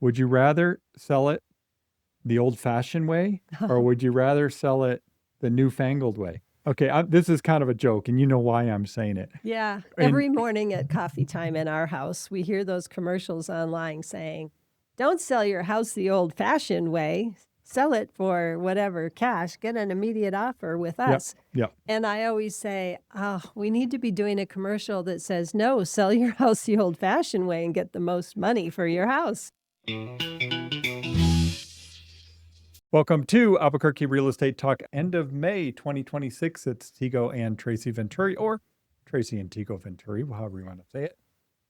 Would you rather sell it the old-fashioned way, or would you rather sell it the newfangled way? Okay, this is kind of a joke, and you know why I'm saying it. Yeah. And Every morning at coffee time in our house, we hear those commercials online saying, don't sell your house the old-fashioned way. Sell it for whatever cash. Get an immediate offer with yep, us. yep. And I always say, oh, we need to be doing a commercial that says, no, sell your house the old-fashioned way and get the most money for your house. Welcome to Albuquerque Real Estate Talk, end of May 2026. It's Tego and Tracy Venturi, or Tracy and Tego Venturi, however you want to say it.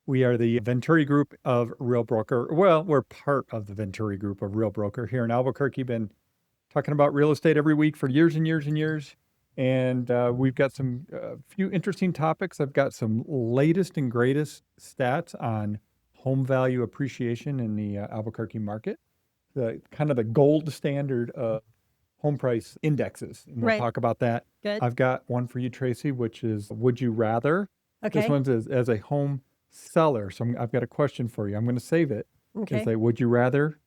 We are the Venturi group of Real Broker. Well, we're part of the Venturi group of Real Broker here in Albuquerque. Been talking about real estate every week for years and years and years. And we've got some few interesting topics. I've got some latest and greatest stats on home value appreciation in the Albuquerque market. The kind of the gold standard of home price indexes. And we'll Right. talk about that. Good. I've got one for you, Tracy, which is would you rather? Okay. This one's as a home seller. So I've got a question for you. I'm going to save it. Okay. It's like, would you rather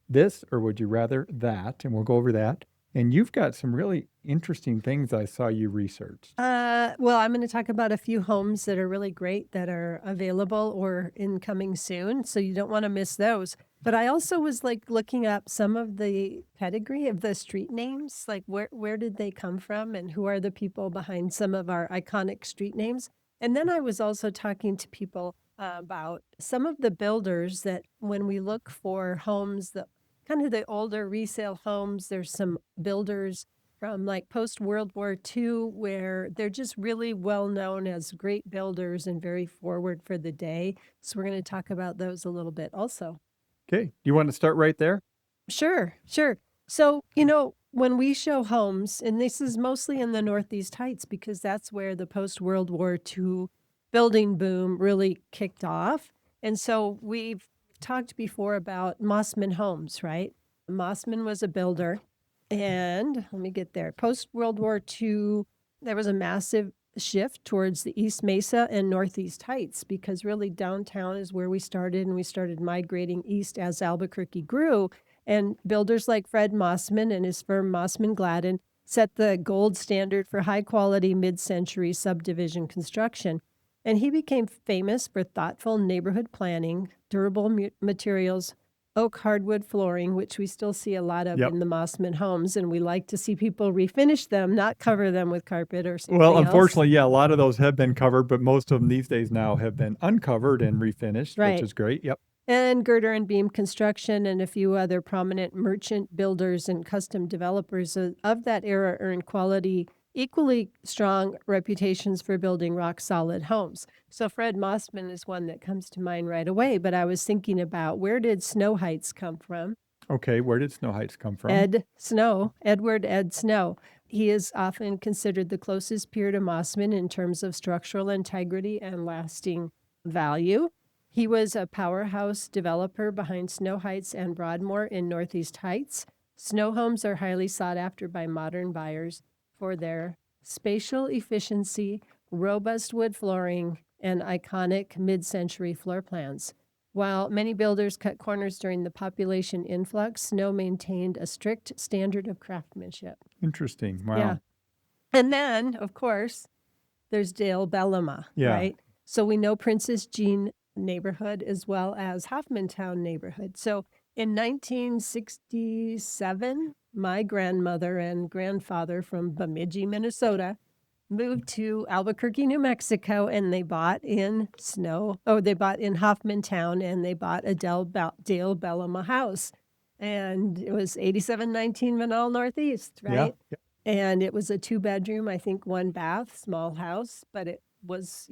this or would you rather that? And we'll go over that. And you've got some really interesting things I saw you research. Well, I'm going to talk about a few homes that are really great that are available or incoming soon. So you don't want to miss those. But I also was looking up some of the pedigree of the street names, like where did they come from and who are the people behind some of our iconic street names. And then I was also talking to people about some of the builders that when we look for homes, that kind of the older resale homes, there's some builders from like post-World War II where they're just really well known as great builders and very forward for the day. So we're going to talk about those a little bit also. Okay. Do you want to start right there? Sure. So, when we show homes, and this is mostly in the Northeast Heights because that's where the post-World War II building boom really kicked off. And so we've talked before about Mossman homes, right? Mossman was a builder. And let me get there. Post-World War II, there was a massive shift towards the East Mesa and Northeast Heights because really downtown is where we started, and we started migrating east as Albuquerque grew. And builders like Fred Mossman and his firm Mossman Gladden set the gold standard for high-quality mid-century subdivision construction. And he became famous for thoughtful neighborhood planning, durable materials, oak hardwood flooring, which we still see a lot of in the Mossman homes, and we like to see people refinish them, not cover them with carpet or something Well, else. unfortunately, yeah, a lot of those have been covered, but most of them these days now have been uncovered and refinished, Right. which is great. Yep. And girder and beam construction and a few other prominent merchant builders and custom developers of that era earned quality, equally strong reputations for building rock-solid homes. So Fred Mossman is one that comes to mind right away, but I was thinking about where did Snow Heights come from? Okay, where did Snow Heights come from? Edward Ed Snow. He is often considered the closest peer to Mossman in terms of structural integrity and lasting value. He was a powerhouse developer behind Snow Heights and Broadmoor in Northeast Heights. Snow homes are highly sought after by modern buyers for their spatial efficiency, robust wood flooring, and iconic mid-century floor plans. While many builders cut corners during the population influx, Snow maintained a strict standard of craftsmanship. Interesting. Wow. Yeah. And then, of course, there's Dale Bellamah, right? So we know Princess Jean neighborhood as well as Hoffmantown neighborhood. So in 1967, my grandmother and grandfather from Bemidji, Minnesota, moved to Albuquerque, New Mexico, and they bought in Hoffmantown, and they bought a Dale Bellamah house. And it was 8719 Menaul Northeast, right? Yeah. And it was a 2-bedroom, I think 1 bath, small house, but it was,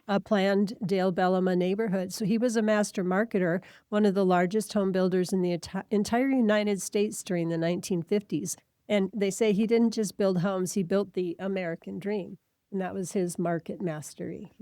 a planned Dale Bellamah neighborhood. So he was a master marketer, one of the largest home builders in the entire United States during the 1950s. And they say he didn't just build homes, he built the American dream. And that was his market mastery.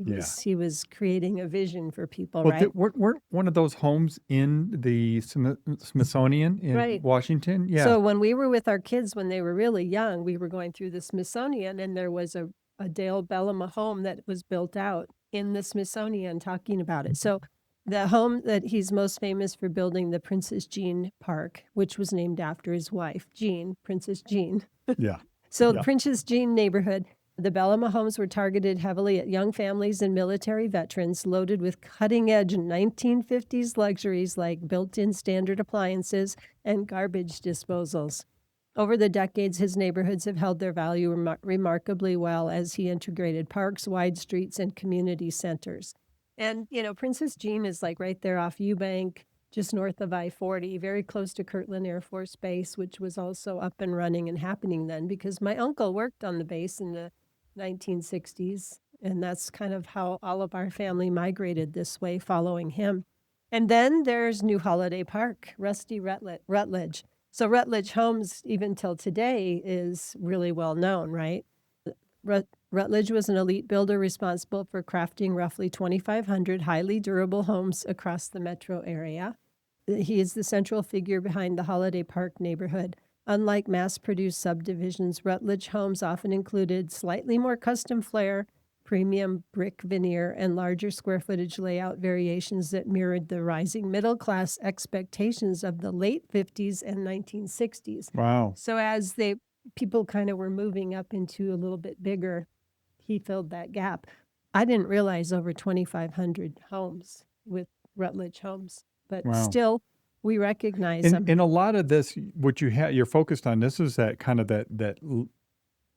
He was creating a vision for people, right? Weren't one of those homes in the Smithsonian in Washington? Yeah. So when we were with our kids when they were really young, we were going through the Smithsonian, and there was a Dale Bellamah home that was built out in the Smithsonian talking about it. So The home that he's most famous for building, the Princess Jean Park, which was named after his wife, Jean, Princess Jean. Yeah. So the Yeah. Princess Jean neighborhood, the Bellamah homes were targeted heavily at young families and military veterans, loaded with cutting-edge 1950s luxuries like built-in standard appliances and garbage disposals. Over the decades, his neighborhoods have held their value remarkably well as he integrated parks, wide streets, and community centers. And, Princess Jean is like right there off Eubank, just north of I-40, very close to Kirtland Air Force Base, which was also up and running and happening then because my uncle worked on the base in the 1960s. And that's kind of how all of our family migrated this way following him. And then there's New Holiday Park, Rusty Rutledge. So Rutledge Homes, even till today, is really well known, right? Rutledge was an elite builder responsible for crafting roughly 2,500 highly durable homes across the metro area. He is the central figure behind the Holiday Park neighborhood. Unlike mass-produced subdivisions, Rutledge homes often included slightly more custom flair, premium brick veneer, and larger square footage layout variations that mirrored the rising middle-class expectations of the late 50s and 1960s. Wow. So as people kind of were moving up into a little bit bigger, he filled that gap. I didn't realize over 2,500 homes with Rutledge Homes, but Wow. still we recognize them. In a lot of this, what you're focused on, this is that kind of that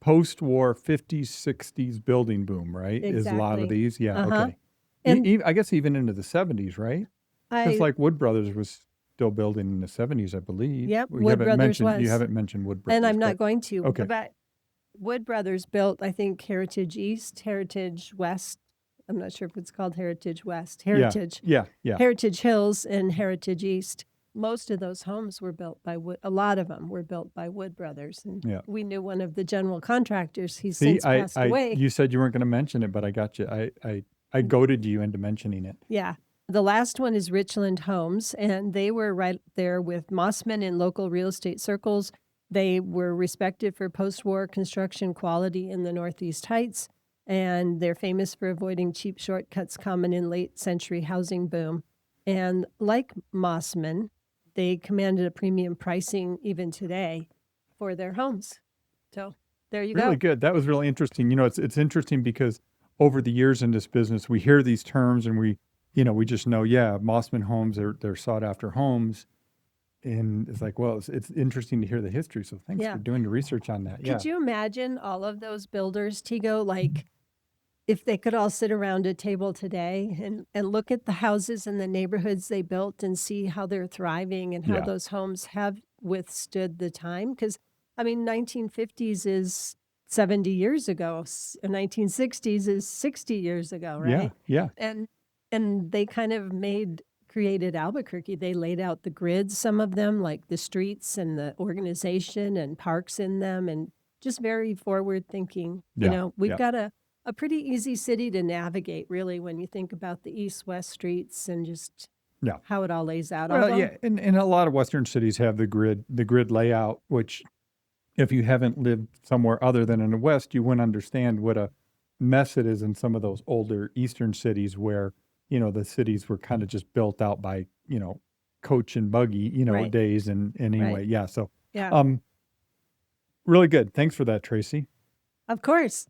post-war 50s, 60s building boom, right? Is a lot of Exactly. these. Yeah, Uh-huh. okay. And I guess even into the 70s, right? Just like Wood Brothers was still building in the 70s, I believe. Yep, You Wood haven't Brothers mentioned, You was. haven't mentioned Wood Brothers. And I'm not but- going to. Okay. But Wood Brothers built, I think, Heritage East, Heritage West. I'm not sure if it's called Heritage West. Heritage. Yeah. Heritage Hills and Heritage East. Most of those homes were built by Wood. A lot of them were built by Wood Brothers. And Yeah. we knew one of the general contractors. He's See, since passed away. You said you weren't going to mention it, but I got you. I goaded you into mentioning it. Yeah. The last one is Richland Homes, and they were right there with Mossman in local real estate circles. They were respected for post-war construction quality in the Northeast Heights, and they're famous for avoiding cheap shortcuts common in late century housing boom. And like Mossman, they commanded a premium pricing even today for their homes. So there you Really go. good. That was really interesting. It's interesting because over the years in this business, we hear these terms and we just know, Mossman homes, they're sought after homes. And it's like, well, it's interesting to hear the history. So thanks Yeah. for doing the research on that. Could you imagine all of those builders, Tego, like if they could all sit around a table today and look at the houses and the neighborhoods they built and see how they're thriving and how Yeah. those homes have withstood the time? Because, 1950s is 70 years ago. 1960s is 60 years ago, right? Yeah. And they kind of created Albuquerque. They laid out the grids, some of them, like the streets and the organization and parks in them, and just very forward thinking. Yeah, We've yeah. got a pretty easy city to navigate, really, when you think about the east-west streets and just Yeah. how it all lays out. Well, Although- yeah, and a lot of Western cities have the grid layout, which if you haven't lived somewhere other than in the West, you wouldn't understand what a mess it is in some of those older Eastern cities where, the cities were kind of just built out by, coach and buggy, Right. days. And anyway, Right. yeah. So, Yeah, really good. Thanks for that, Tracy. of course.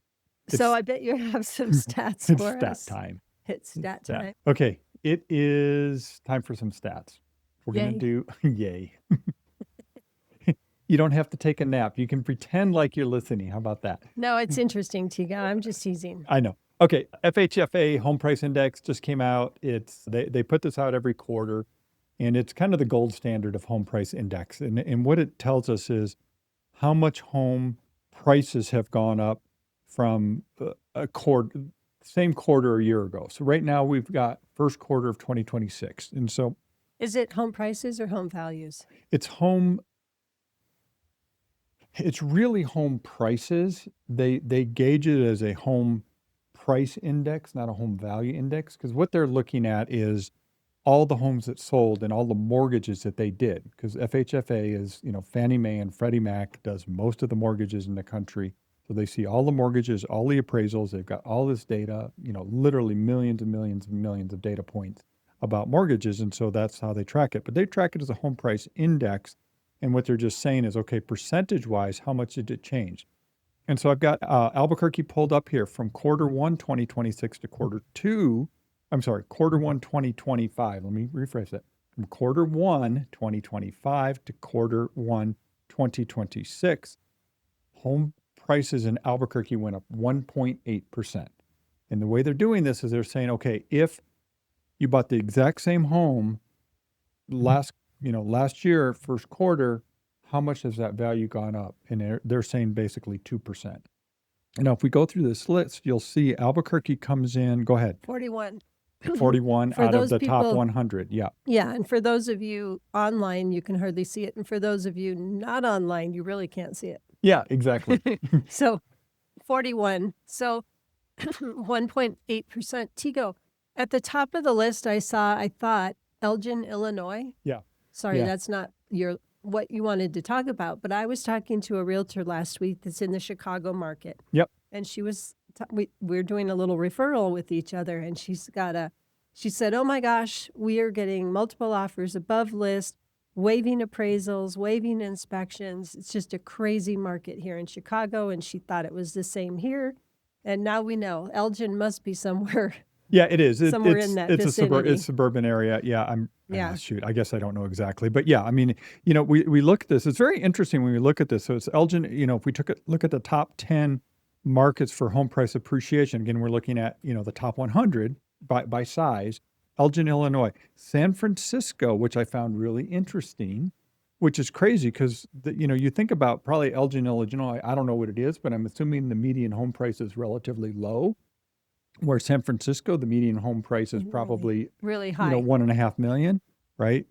So It's- I bet you have some stats It's for stat us. time. It's stat Yeah. time. Okay. It is time for some stats. We're going to do, yay. You don't have to take a nap. You can pretend like you're listening. How about that? No, it's interesting, Tiga. I'm just teasing. I know. Okay. FHFA Home Price Index just came out. They put this out every quarter, and it's kind of the gold standard of home price index. And what it tells us is how much home prices have gone up from same quarter a year ago. So right now we've got first quarter of 2026. And so Is it home prices or home values? it's really home prices. They gauge it as a home price index, not a home value index, because what they're looking at is all the homes that sold and all the mortgages that they did. Because FHFA is, Fannie Mae and Freddie Mac does most of the mortgages in the country. So they see all the mortgages, all the appraisals. They've got all this data, literally millions and millions and millions of data points about mortgages. And so that's how they track it. But they track it as a home price index. And what they're just saying is, okay, percentage-wise, how much did it change? And so I've got Albuquerque pulled up here from Q1 2026 to Q1 2025. Let me rephrase that. From Q1 2025 to Q1 2026, home prices in Albuquerque went up 1.8%. And the way they're doing this is they're saying, okay, if you bought the exact same home last year, first quarter, how much has that value gone up? And they're saying basically 2%. And now if we go through this list, you'll see Albuquerque comes in, go ahead, 41. 41 For out of those the top people- 100. Yeah. Yeah, and for those of you online, you can hardly see it. And for those of you not online, you really can't see it. Yeah, exactly. So 41. So 1.8%. Tego, at the top of the list, I thought Elgin, Illinois. Yeah. Sorry, Yeah. that's not what you wanted to talk about. But I was talking to a realtor last week that's in the Chicago market. Yep. And she was, we're doing a little referral with each other. And she said, oh my gosh, we are getting multiple offers above list, waiving appraisals, waiving inspections. It's just a crazy market here in Chicago. And she thought it was the same here. And now we know Elgin must be somewhere. Yeah, it is. Somewhere in that vicinity. It's a suburban area. Yeah, Yeah. Shoot, I guess I don't know exactly. But yeah, I mean, we look at this. It's very interesting when we look at this. So it's Elgin, if we look at the top 10 markets for home price appreciation, again, we're looking at, the top 100 by size. Elgin, Illinois, San Francisco, which I found really interesting, which is crazy because, you think about probably Elgin, Illinois. I don't know what it is, but I'm assuming the median home price is relatively low. Where San Francisco, the median home price is probably really high. $1.5 million, right?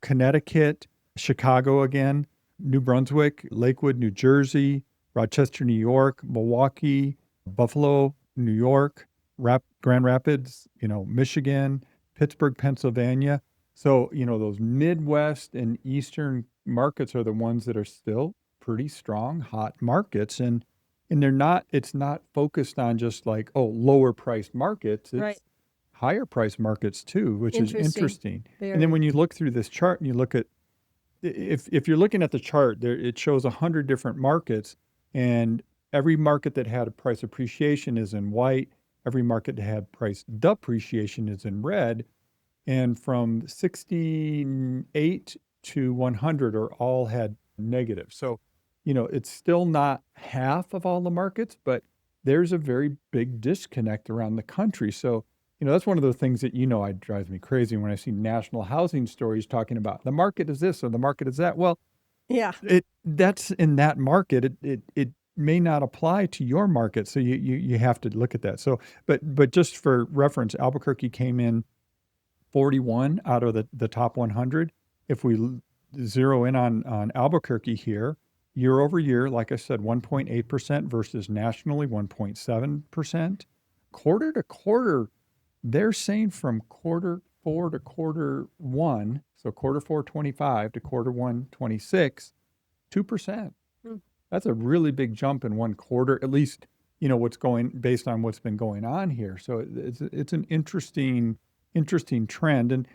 Connecticut, Chicago again, New Brunswick, Lakewood, New Jersey, Rochester, New York, Milwaukee, Buffalo, New York, Grand Rapids, Michigan, Pittsburgh, Pennsylvania. So, those Midwest and Eastern markets are the ones that are still pretty strong, hot markets. And it's not focused on just like, lower priced markets. It's right. higher priced markets too, which is interesting. Very. And then when you look through this chart and you look at, if you're looking at the chart there, it shows 100 different markets, and every market that had a price appreciation is in white. Every market that had price depreciation is in red. And from 68 to 100 all had negative. So, it's still not half of all the markets, but there's a very big disconnect around the country. So, that's one of the things that, it drives me crazy when I see national housing stories talking about the market is this or the market is that. Well, yeah, that's in that market. It may not apply to your market. So you have to look at that. So, but just for reference, Albuquerque came in 41 out of the top 100. If we zero in on Albuquerque here, year over year, like I said, 1.8% versus nationally 1.7%. Quarter to quarter, they're saying from quarter 4 to quarter 1, so quarter 4 25 to quarter 1 26, 2%. That's a really big jump in one quarter, at least, based on what's been going on here. So it's an interesting trend. And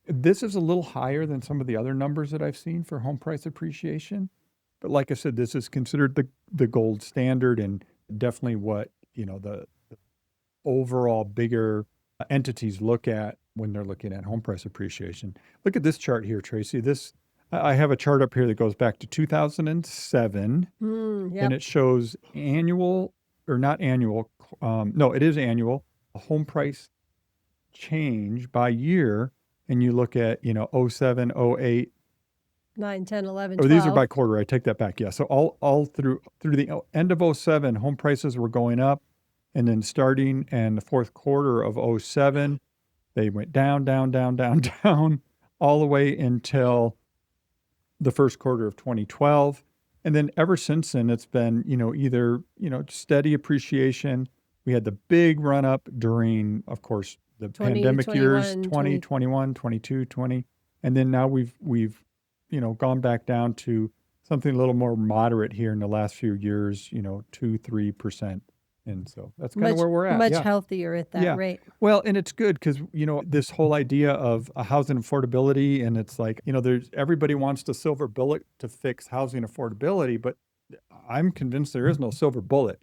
this is a little higher than some of the other numbers that I've seen for home price appreciation. But like I said, this is considered the gold standard, and definitely what, the overall bigger entities look at when they're looking at home price appreciation. Look at this chart here, Tracy. I have a chart up here that goes back to 2007, yep. and it shows annual, or not annual, no, it is annual, home price change by year. And you look at, 07, 08, 9, 10, 11, 12. These are by quarter. I take that back. Yeah. So all through the end of 07, home prices were going up. And then starting in the fourth quarter of 07, they went down, down, down, down, down, all the way until the first quarter of 2012. And then ever since then, it's been, either, steady appreciation. We had the big run up during, of course, the 20, pandemic 21, years, 20, 21, 22, 20. And then now we've gone back down to something a little more moderate here in the last few years, 2-3% And so that's kind of where we're at. Much Yeah. healthier at that Yeah. rate. Well, and it's good because, this whole idea of housing affordability, and it's like, everybody wants the silver bullet to fix housing affordability, but I'm convinced there is no silver bullet.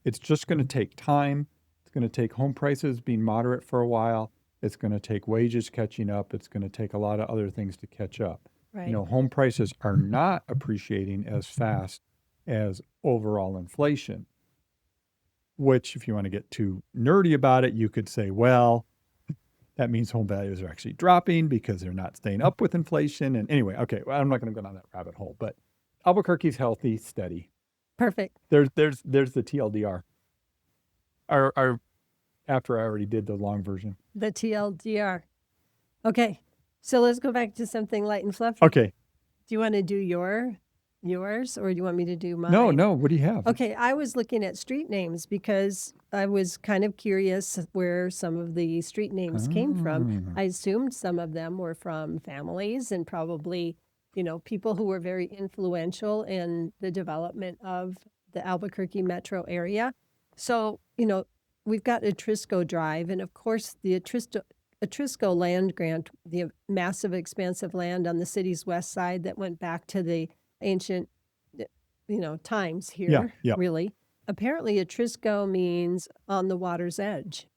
It's just going to take time. It's going to take home prices being moderate for a while. It's going to take wages catching up. It's going to take a lot of other things to catch up. Right. Home prices are not appreciating as fast as overall inflation, which, if you want to get too nerdy about it, you could say, well, that means home values are actually dropping because they're not staying up with inflation. And anyway, okay, well, I'm not going to go down that rabbit hole, but Albuquerque's healthy, steady. Perfect. There's the TLDR. Our after I already did the long version. The TLDR. Okay. So let's go back to something light and fluffy. Okay. Do you want to do yours, or do you want me to do mine? No. What do you have? Okay. I was looking at street names because I was kind of curious where some of the street names came from. I assumed some of them were from families and probably, people who were very influential in the development of the Albuquerque metro area. So, we've got Atrisco Drive, and of course the Atrisco land grant, the massive expansive land on the city's west side that went back to the ancient, times here, really. Apparently Atrisco means on the water's edge,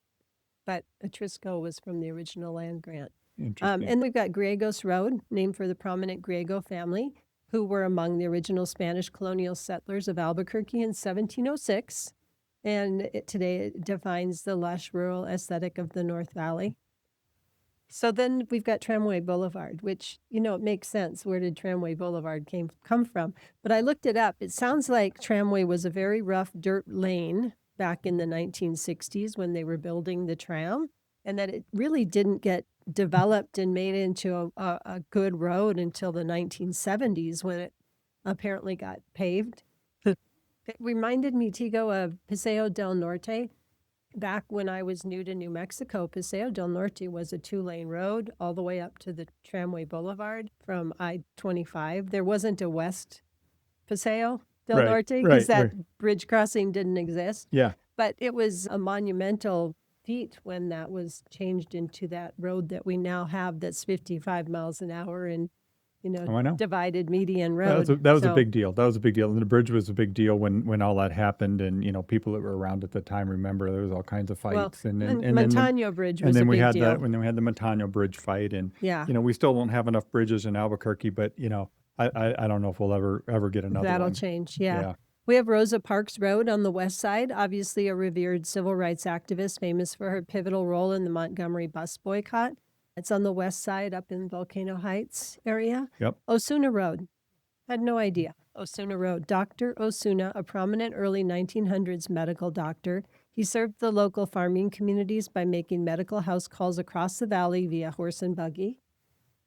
but Atrisco was from the original land grant. Interesting. And we've got Griegos Road, named for the prominent Griego family, who were among the original Spanish colonial settlers of Albuquerque in 1706. And today it defines the lush rural aesthetic of the North Valley. So then we've got Tramway Boulevard, which, it makes sense. Where did Tramway Boulevard come from? But I looked it up. It sounds like Tramway was a very rough dirt lane back in the 1960s when they were building the tram, and that it really didn't get developed and made into a good road until the 1970s when it apparently got paved. It reminded me, Tego, of Paseo del Norte. Back when I was new to New Mexico, Paseo del Norte was a 2-lane road all the way up to the Tramway Boulevard from I-25. There wasn't a West Paseo del Norte because that bridge crossing didn't exist. Yeah. But it was a monumental feat when that was changed into that road that we now have that's 55 miles an hour and divided median road. That was a big deal. That was a big deal. And the bridge was a big deal when all that happened. And, people that were around at the time remember there was all kinds of fights. And Montano Bridge was a big deal. And then we had the Montano Bridge fight. And, we still don't have enough bridges in Albuquerque, but, I don't know if we'll ever get another one. That'll change, yeah. We have Rosa Parks Road on the west side, obviously a revered civil rights activist famous for her pivotal role in the Montgomery bus boycott. It's on the west side up in Volcano Heights area. Yep. Osuna Road. Had no idea. Osuna Road. Dr. Osuna, a prominent early 1900s medical doctor. He served the local farming communities by making medical house calls across the valley via horse and buggy.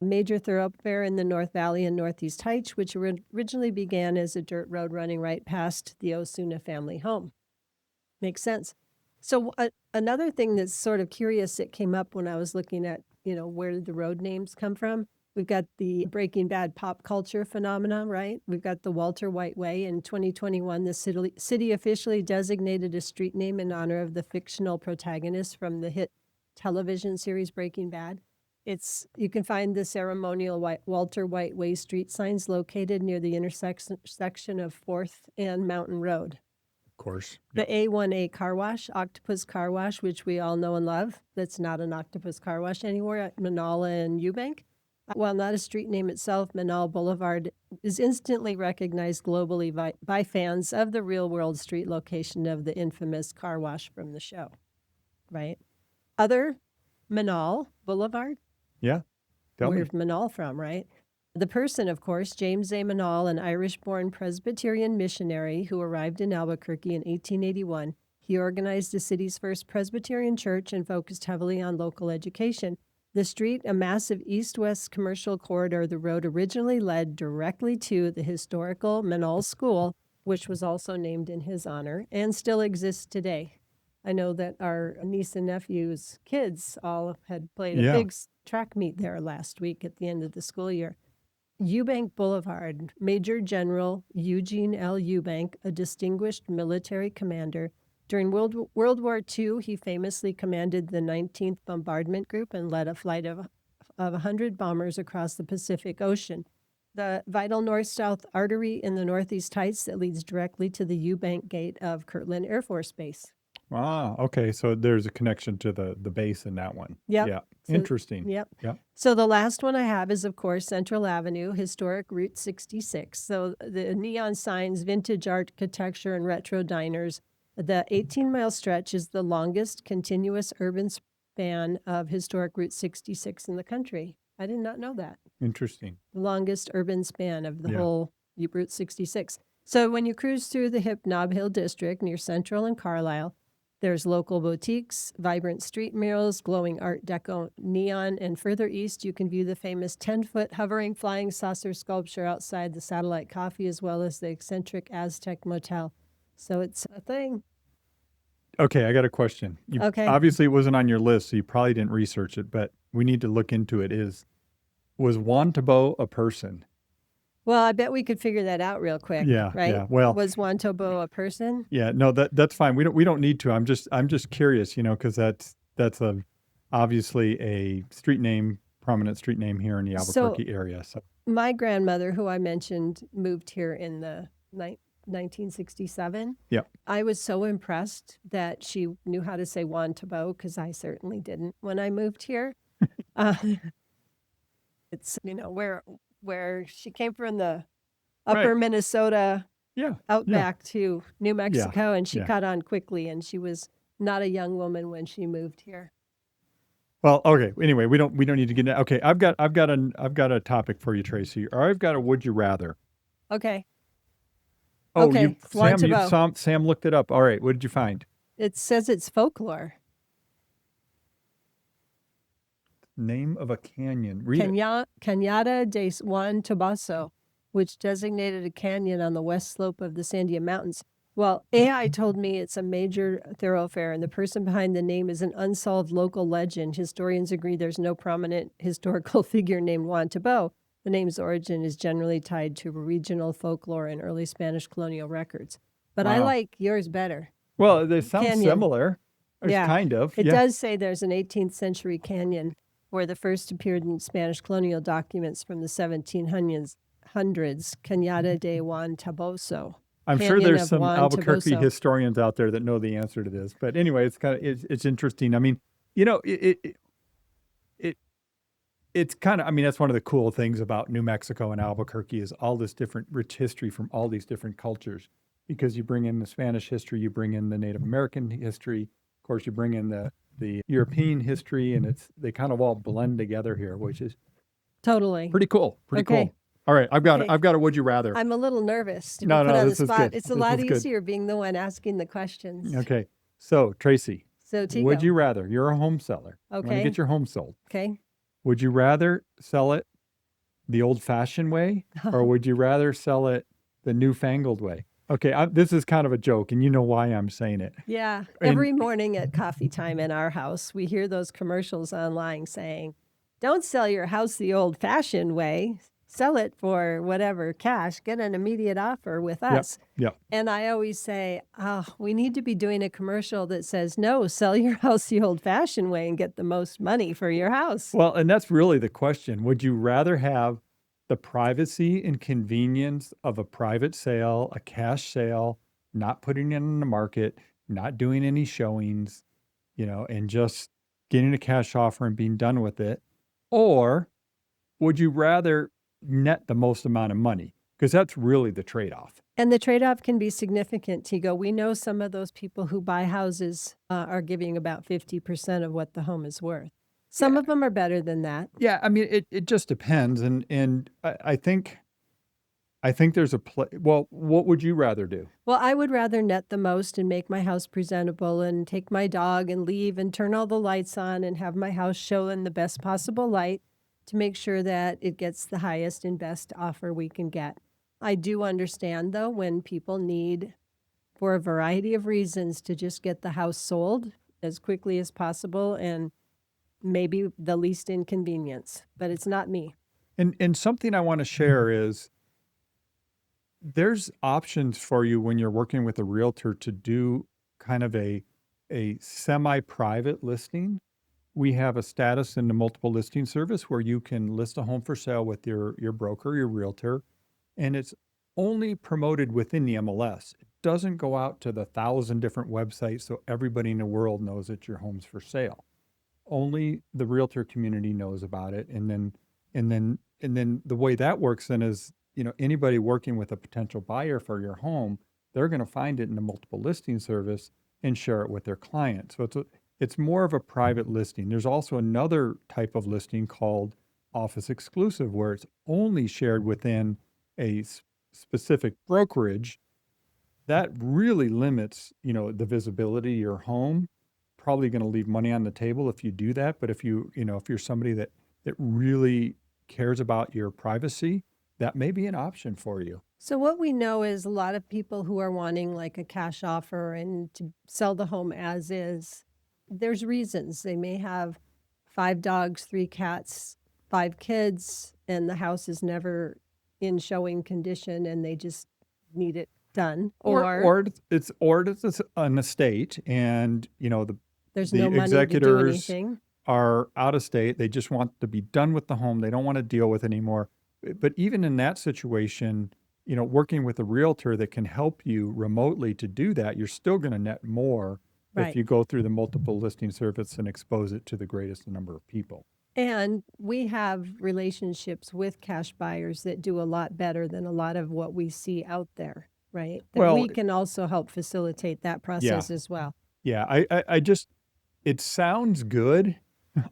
A major thoroughfare in the North Valley and Northeast Heights, which originally began as a dirt road running right past the Osuna family home. Makes sense. So another thing that's sort of curious that came up when I was looking at where did the road names come from? We've got the Breaking Bad pop culture phenomenon, right? We've got the Walter White Way. In 2021, the city officially designated a street name in honor of the fictional protagonist from the hit television series Breaking Bad. You can find the ceremonial Walter White Way street signs located near the intersection of 4th and Mountain Road. Course. The A1A car wash, Octopus Car Wash, which we all know and love. That's not an Octopus Car Wash anymore at Menaul and Eubank. While not a street name itself, Menaul Boulevard is instantly recognized globally by fans of the real-world street location of the infamous car wash from the show, right? Other Menaul Boulevard? Yeah, tell me. Where's Menaul from, right? The person, of course, James A. Menaul, an Irish-born Presbyterian missionary who arrived in Albuquerque in 1881. He organized the city's first Presbyterian church and focused heavily on local education. The street, a massive east-west commercial corridor, the road originally led directly to the historical Menaul School, which was also named in his honor and still exists today. I know that our niece and nephew's kids all had played a big track meet there last week at the end of the school year. Eubank Boulevard, Major General Eugene L. Eubank, a distinguished military commander, During World War II, he famously commanded the 19th Bombardment Group and led a flight of 100 bombers across the Pacific Ocean. The vital north-south artery in the Northeast Heights that leads directly to the Eubank Gate of Kirtland Air Force Base. Ah, okay. So there's a connection to the base in that one. Yep. Yeah. So- Interesting. Yep. Yep. So the last one I have is, of course, Central Avenue, historic Route 66. So the neon signs, vintage architecture, and retro diners. The 18-mile stretch is the longest continuous urban span of historic Route 66 in the country. I did not know that. Interesting. The longest urban span of the Yeah. whole Route 66. So when you cruise through the hip Nob Hill district near Central and Carlisle, there's local boutiques, vibrant street murals, glowing Art Deco neon, and further east you can view the famous 10-foot hovering flying saucer sculpture outside the Satellite Coffee, as well as the eccentric Aztec Motel. So it's a thing. Okay, I got a question. Okay. Obviously, it wasn't on your list, so you probably didn't research it, but we need to look into it. Was Juan Tabo a person? Well, I bet we could figure that out real quick. Yeah, right? yeah. Well, Was Juan Tabo a person? yeah, no, that's fine. We don't need to. I'm just curious, because that's obviously a street name, prominent street name here in the Albuquerque area. So My grandmother, who I mentioned, moved here in the 1967. Yep. I was so impressed that she knew how to say Juan Tabo, because I certainly didn't when I moved here. It's, where she came from, the upper Right. Minnesota yeah, outback to New Mexico, and she yeah. caught on quickly, and she was not a young woman when she moved here. Well, okay. Anyway, we don't need to get into. Okay, I've got a topic for you, Tracy. Or I've got a would you rather. Okay. Oh, Okay, Juan Tabo. Sam looked it up. All right, what did you find? It says it's folklore. Name of a canyon. Read it. Cañada de Juan Tabaso, which designated a canyon on the west slope of the Sandia Mountains. Well, AI told me it's a major thoroughfare, and the person behind the name is an unsolved local legend. Historians agree there's no prominent historical figure named Juan Tabo. The name's origin is generally tied to regional folklore and early Spanish colonial records. But I Wow. like yours better. Well, they sound Canyon. similar. Yeah. Kind of. It yeah. does say there's an 18th century canyon where the first appeared in Spanish colonial documents from the 1700s, Cañada de Juan Taboso. I'm sure Canyon there's of some Juan Albuquerque Taboso. historians out there that know the answer to this. But anyway, it's interesting. I mean, it's kind of, that's one of the cool things about New Mexico and Albuquerque is all this different rich history from all these different cultures, because you bring in the Spanish history, you bring in the Native American history, of course you bring in the European history, and they kind of all blend together here, which is Totally. pretty cool. Pretty Okay. cool. All right, I've got Okay. a would you rather. I'm a little nervous to be No, put on this the is spot. good. It's a This lot is good. easier being the one asking the questions. Okay. So, Tracy, So, Tego. would you rather, you're a home seller. You want to Okay. get your home sold. Okay. Would you rather sell it the old-fashioned way, or would you rather sell it the newfangled way? Okay, this is kind of a joke, and you know why I'm saying it. Yeah. And- Every morning at coffee time in our house, we hear those commercials online saying, don't sell your house the old-fashioned way. Sell it for whatever, cash. Get an immediate offer with us. Yep. And I always say, we need to be doing a commercial that says, no, sell your house the old-fashioned way and get the most money for your house. Well, and that's really the question. Would you rather have the privacy and convenience of a private sale, a cash sale, not putting it in the market, not doing any showings, and just getting a cash offer and being done with it? Or would you rather net the most amount of money? Because that's really the trade-off. And the trade-off can be significant, Tego. We know some of those people who buy houses are giving about 50% of what the home is worth. Some of them are better than that. Yeah, it just depends, and I think there's well, what would you rather do? Well, I would rather net the most and make my house presentable and take my dog and leave and turn all the lights on and have my house show in the best possible light to make sure that it gets the highest and best offer we can get. I do understand, though, when people need, for a variety of reasons, to just get the house sold as quickly as possible and maybe the least inconvenience, but it's not me. And something I want to share is there's options for you when you're working with a realtor to do kind of a semi-private listing. We have a status in the multiple listing service where you can list a home for sale with your broker, your realtor, and it's only promoted within the MLS. It doesn't go out to the 1,000 different websites so everybody in the world knows that your home's for sale. Only the realtor community knows about it. And then the way that works then is, anybody working with a potential buyer for your home, they're going to find it in the multiple listing service and share it with their client. So it's more of a private listing. There's also another type of listing called office exclusive, where it's only shared within a specific brokerage. That really limits, the visibility of your home. Probably going to leave money on the table if you do that. But if if you're somebody that really cares about your privacy, that may be an option for you. So what we know is a lot of people who are wanting like a cash offer and to sell the home as is, there's reasons. They may have 5 dogs, 3 cats, 5 kids, and the house is never in showing condition and they just need it done. Or it's an estate, and there's the no money to do executors anything. are out of state. They just want to be done with the home. They don't want to deal with it anymore. But even in that situation, working with a realtor that can help you remotely to do that, you're still going to net more if Right. you go through the multiple listing service and expose it to the greatest number of people. And we have relationships with cash buyers that do a lot better than a lot of what we see out there, right? That Well, we can also help facilitate that process as well. Yeah, I just, it sounds good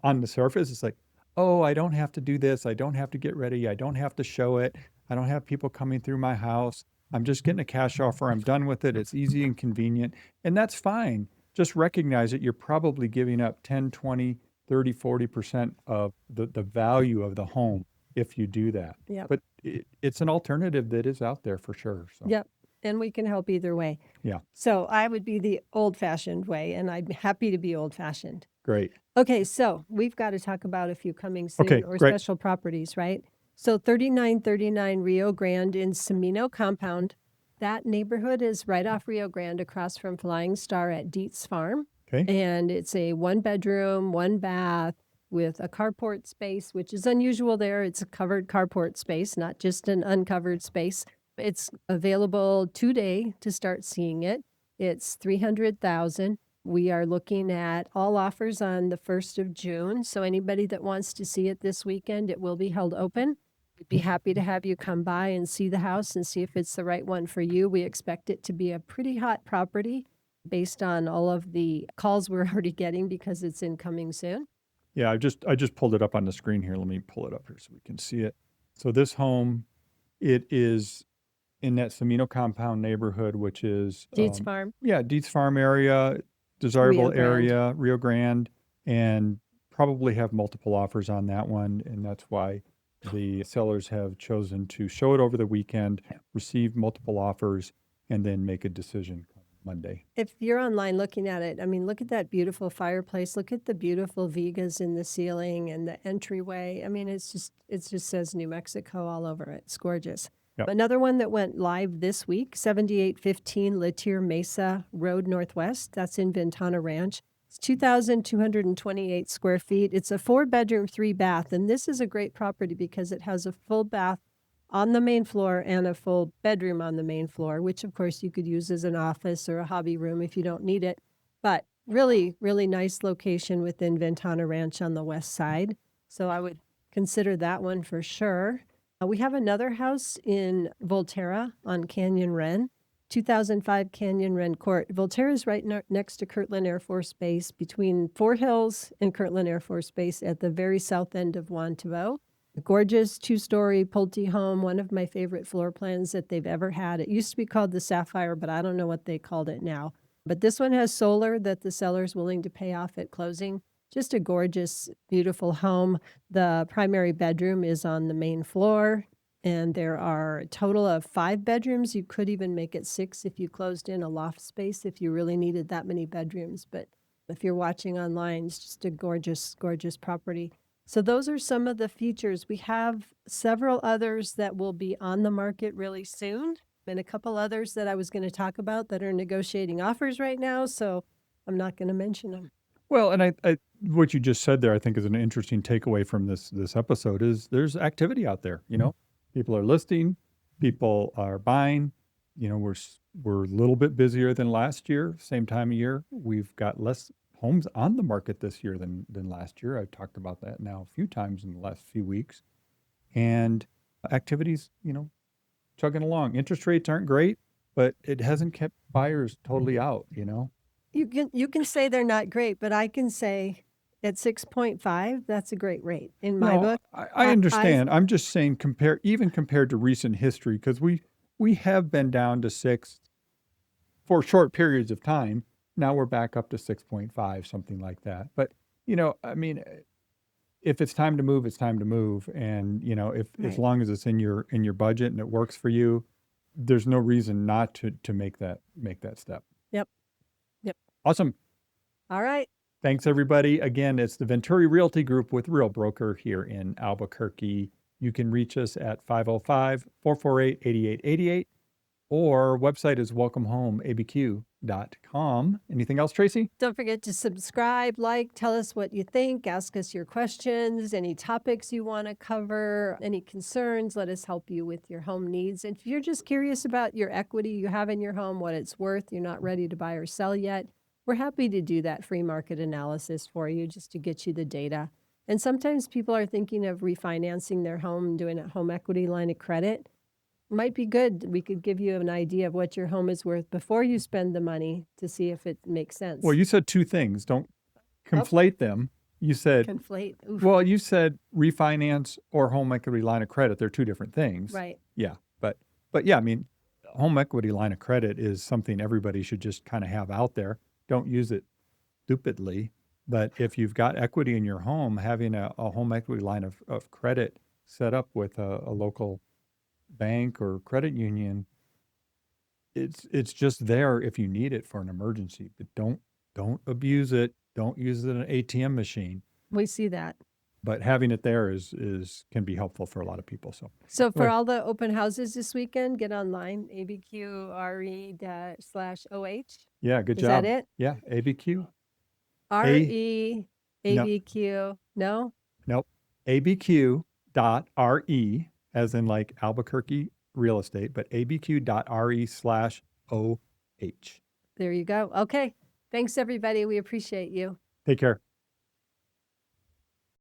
on the surface. It's like, oh, I don't have to do this. I don't have to get ready. I don't have to show it. I don't have people coming through my house. I'm just getting a cash offer. I'm done with it. It's easy and convenient. And that's fine. Just recognize that you're probably giving up 10, 20, 30, 40% of the value of the home if you do that. Yep. But it's an alternative that is out there for sure. So. Yep. And we can help either way. Yeah. So I would be the old-fashioned way, and I'm happy to be old-fashioned. Great. Okay, so we've got to talk about a few coming soon Okay, or great. special properties, right? So 3939 Rio Grande in Semino Compound. That neighborhood is right off Rio Grande across from Flying Star at Dietz Farm. Okay. And it's a 1-bedroom, 1-bath with a carport space, which is unusual there. It's a covered carport space, not just an uncovered space. It's available today to start seeing it. It's $300,000. We are looking at all offers on the 1st of June. So anybody that wants to see it this weekend, it will be held open. We'd be happy to have you come by and see the house and see if it's the right one for you. We expect it to be a pretty hot property based on all of the calls we're already getting because it's incoming soon. Yeah, I just pulled it up on the screen here. Let me pull it up here so we can see it. So this home, it is in that Semino compound neighborhood, which is Dietz Farm. Yeah, Dietz Farm area, desirable Rio Grande. area, Rio Grande, and probably have multiple offers on that one. And that's why the sellers have chosen to show it over the weekend, receive multiple offers, and then make a decision Monday. If you're online looking at it, I mean, look at that beautiful fireplace. Look at the beautiful vigas in the ceiling and the entryway. I mean, it just says New Mexico all over it. It's gorgeous. Yep. Another one that went live this week, 7815 Latier Mesa Road Northwest. That's in Ventana Ranch. It's 2,228 square feet. It's a 4-bedroom, 3-bath. And this is a great property because it has a full bath on the main floor and a full bedroom on the main floor, which of course you could use as an office or a hobby room if you don't need it. But really, really nice location within Ventana Ranch on the west side. So I would consider that one for sure. We have another house in Volterra on Canyon Wren, 2005 Canyon Wren Court. Volterra is right next to Kirtland Air Force Base, between Fort Hills and Kirtland Air Force Base at the very south end of Juan Tabo. A gorgeous 2-story Pulte home, one of my favorite floor plans that they've ever had. It used to be called the Sapphire, but I don't know what they called it now. But this one has solar that the seller's willing to pay off at closing. Just a gorgeous, beautiful home. The primary bedroom is on the main floor, and there are a total of 5 bedrooms. You could even make it 6 if you closed in a loft space if you really needed that many bedrooms. But if you're watching online, it's just a gorgeous, gorgeous property. So those are some of the features. We have several others that will be on the market really soon. and a couple others that I was going to talk about that are negotiating offers right now. So I'm not going to mention them. Well, and I what you just said there, I think is an interesting takeaway from this episode is there's activity out there. People are listing, people are buying. We're a little bit busier than last year. Same time of year, we've got less homes on the market this year than last year. I've talked about that now a few times in the last few weeks, and activities, chugging along. Interest rates aren't great, but it hasn't kept buyers totally out. You can say they're not great, but I can say at 6.5, that's a great rate in my book. I understand. I'm just saying compared to recent history, because we have been down to 6 for short periods of time. Now we're back up to 6.5, something like that. But, if it's time to move, it's time to move. And, if as Right. long as it's in your budget and it works for you, there's no reason not to make that step. Yep. Yep. Awesome. All right. Thanks, everybody. Again, it's the Venturi Realty Group with Real Broker here in Albuquerque. You can reach us at 505-448-8888, or website is welcomehomeabq.com. Anything else, Tracy? Don't forget to subscribe, tell us what you think, ask us your questions, any topics you want to cover, any concerns. Let us help you with your home needs. And if you're just curious about your equity you have in your home, what it's worth, you're not ready to buy or sell yet, we're happy to do that free market analysis for you just to get you the data. And sometimes people are thinking of refinancing their home and doing a home equity line of credit. Might be good. We could give you an idea of what your home is worth before you spend the money to see if it makes sense. Well, you said two things. Don't conflate them. You said, Conflate. Oof. well, you said refinance or home equity line of credit. They're two different things. Right. Yeah. But yeah, home equity line of credit is something everybody should just kind of have out there. Don't use it stupidly. But if you've got equity in your home, having a home equity line of credit set up with a local bank or credit union, it's just there if you need it for an emergency. But don't abuse it. Don't use it as an ATM machine. We see that. But having it there can be helpful for a lot of people. So for Right. all the open houses this weekend, get online, abqre/OH. Yeah, good Is job. that it? Yeah, ABQ. RE, ABQ. No? Nope. abq.re, as in like Albuquerque real estate, but abq.re/OH. There you go. Okay. Thanks, everybody. We appreciate you. Take care.